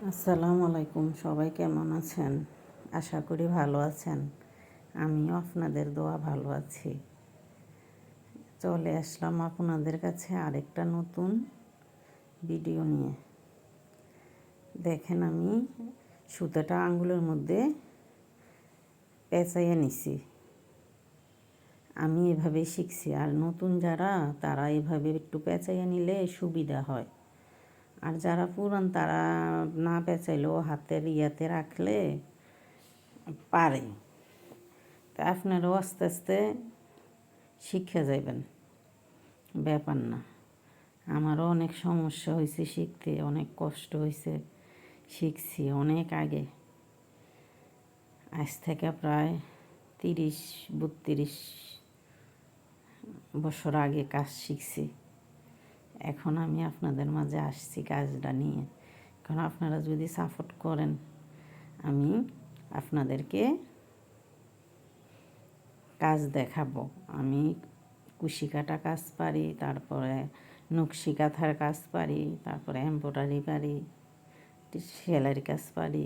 আসসালামু আলাইকুম। সবাই কেমন আছেন? আশা করি ভালো আছেন। আমিও আপনাদের দোয়া ভালো আছি। চলে আসলাম আপনাদের কাছে আরেকটা নতুন ভিডিও নিয়ে। দেখেন, আমি সুতাটা আঙ্গুলের মধ্যে পেঁচাইয়া নিছি। আমি এভাবেই শিখছি, আর নতুন যারা তারা এভাবে একটু পেঁচাইয়া নিলে সুবিধা হয়। আর যারা পুরান তারা না পেঁচাইলেও হাতের ইয়াতে রাখলে পারে। তা আপনারাও আস্তে আস্তে শিখে যাবেন, ব্যাপার না। আমারও অনেক সমস্যা হয়েছে শিখতে, অনেক কষ্ট হয়েছে, শিখছি অনেক আগে। আজ থেকে প্রায় 30-32 বছর আগে কাজ শিখছি। এখন আমি আপনাদের মাঝে আসছি কাজটা নিয়ে। কারণ আপনারা যদি সাপোর্ট করেন, আমি আপনাদেরকে কাজ দেখাবো। আমি কুশি কাটা কাজ পারি, তারপরে নকশি কাঁথার কাজ পারি, তারপরে এমব্রয়ডারি পারি, সেলাইয়ের কাজ পারি।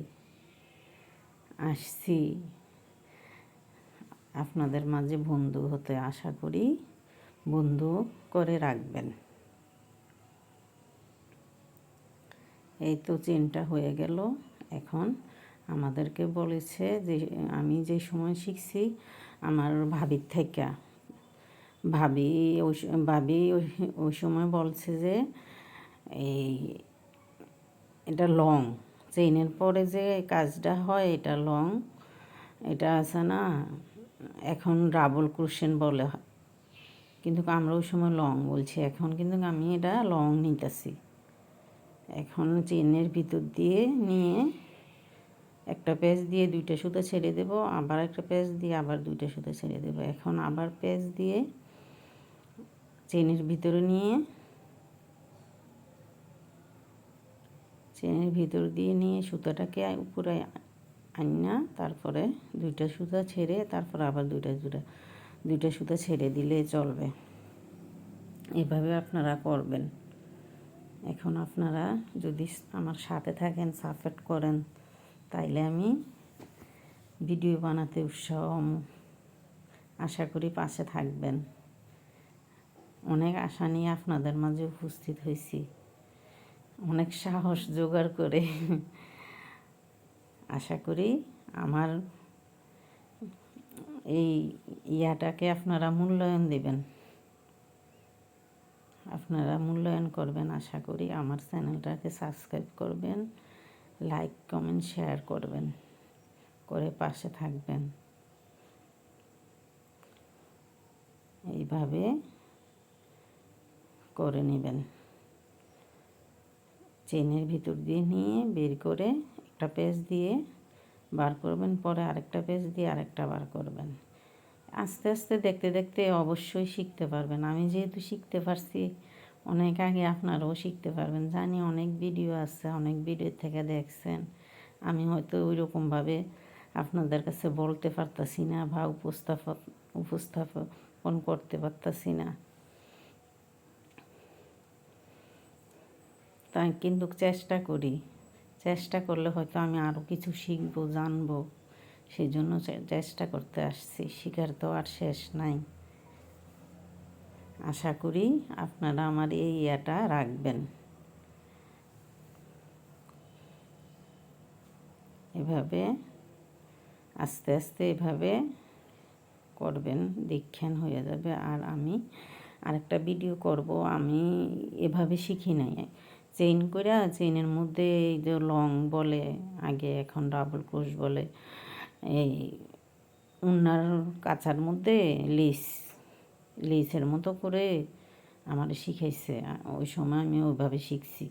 আসছি আপনাদের মাঝে বন্ধু হতে, আশা করি বন্ধু করে রাখবেন। এই তো চেনটা হয়ে গেল। এখন আমাদেরকে বলেছে যে আমি যে সময় শিখছি আমার ভাবির থেকে, ভাবি ওই সময় বলছে যে এই এটা লং চেইনের পরে যে কাজটা হয় এটা লং, এটা আছে না এখন ডাবল ক্রোশেট বলে, কিন্তু আমরা ওই সময় লং বলছি। এখন কিন্তু আমি এটা লং নিতেছি। এখন চেইনের ভিতর দিয়ে নিয়ে একটা পেঁচ দিয়ে 2টা সুতা ছেড়ে দেব, আবার একটা পেঁচ দিয়ে আবার 2টা সুতা ছেড়ে দেব। এখন আবার পেঁচ দিয়ে চেইনের ভিতরে নিয়ে সুতাটাকে উপরে আইনা তারপরে 2টা সুতা ছেড়ে তারপর আবার 2টা সুতা ছেড়ে দিলে চলবে। এভাবে আপনারা করবেন। এখন আপনারা যদি আমার সাথে থাকেন, সাপোর্ট করেন, তাইলে আমি ভিডিও বানাতে উৎসাহ, আশা করি পাশে থাকবেন। অনেক আশা নিয়ে আপনাদের মাঝে উপস্থিত হয়েছি, অনেক সাহস জোগাড় করে। আশা করি আমার এই ইয়াটাকে আপনারা মূল্যায়ন দেবেন, আপনারা মূল্যায়ন করবেন। আশা করি আমার চ্যানেলটাকে সাবস্ক্রাইব করবেন, লাইক কমেন্ট শেয়ার করবেন, করে পাশে থাকবেন। এইভাবে করে নেবেন। চেনের ভিতর দিয়ে নিয়ে বের করে একটা পেঁচ দিয়ে বার করবেন, পরে আরেকটা পেঁচ দিয়ে আরেকটা বার করবেন। আস্তে আস্তে দেখতে দেখতে অবশ্যই শিখতে পারবেন। আমি যেহেতু শিখতে পারছি অনেক আগে, আপনারাও শিখতে পারবেন। জানি অনেক ভিডিও আছে, অনেক ভিডিও থেকে দেখছেন। আমি হয়তো ওই রকমভাবে আপনাদের কাছে বলতে পারতাছি না বা উপস্থাপন করতে পারতাছি না, তাই কিন্তু চেষ্টা করলে হয়তো আমি আরও কিছু শিখবো, জানবো। সেই জন্য চেষ্টা করতে আসছি, শিখার তো আর শেষ নাই। আশা করি আপনারা আমার এই ইয়াটা রাখবেন। এভাবে আস্তে আস্তে এভাবে করবেন, দেখেন হয়ে যাবে। আর আমি আরেকটা ভিডিও করব। আমি এভাবে শিখি নাই, চেইন করে চেইনের মধ্যে এই যে লং বলে আগে, এখন ডাবল ক্রোশ বলে, এই উন্নার কাছার মধ্যে লেসের মতো করে আমার শিখাইছে। ওই সময় আমি ওইভাবে শিখছি।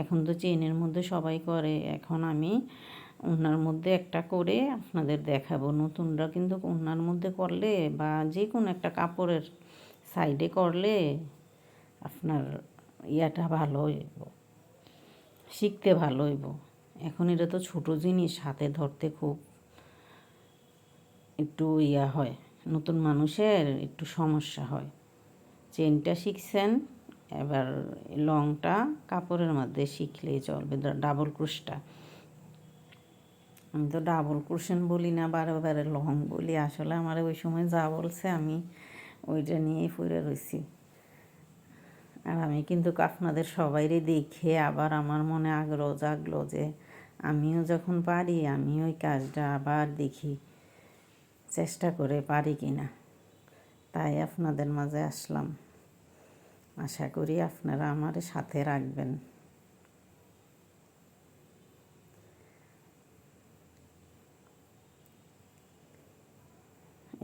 এখন তো চেইনের মধ্যে সবাই করে, এখন আমি উন্নার মধ্যে একটা করে আপনাদের দেখাবো। নতুনরা কিন্তু উন্নার মধ্যে করলে বা যে কোনো একটা কাপড়ের সাইডে করলে আপনার ইয়াটা ভালো হইব, শিখতে ভালো হইব। এখন এটা তো ছোটো জিনিস, হাতে ধরতে খুব একটু ইয়া হয়, নতুন মানুষের একটু সমস্যা হয়। চেনটা শিখছেন, এবার লংটা কাপড়ের মধ্যে শিখলেই চলবে, ডাবল ক্রুশটা। আমি তো ডাবল ক্রুশন বলি না, বারে বারে লং বলি। আসলে আমার ওই সময় যা বলছে আমি ওইটা নিয়েই পড়ে রয়েছি। আর আমি কিন্তু আপনাদের সবাইরে দেখে আবার আমার মনে আগ্রহ জাগলো যে আমিও যখন পারি আমি ওই কাজটা আবার দেখি, চেষ্টা করে পারি কি না। তাই আপনাদের মাঝে আসলাম। আশা করি আপনারা আমার সাথে রাখবেন।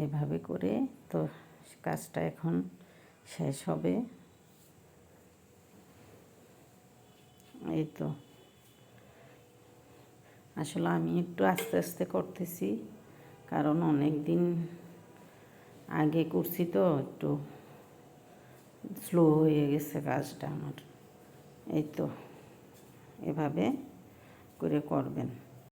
এভাবে করে তো কাজটা এখন শেষ হবে। এই তো আসলে আমি একটু আস্তে আস্তে করতেছি, কারণ অনেক দিন আগে করছি তো একটু স্লো হয়ে গেছে কাজটা আমার। এই তো এভাবে করে করবেন।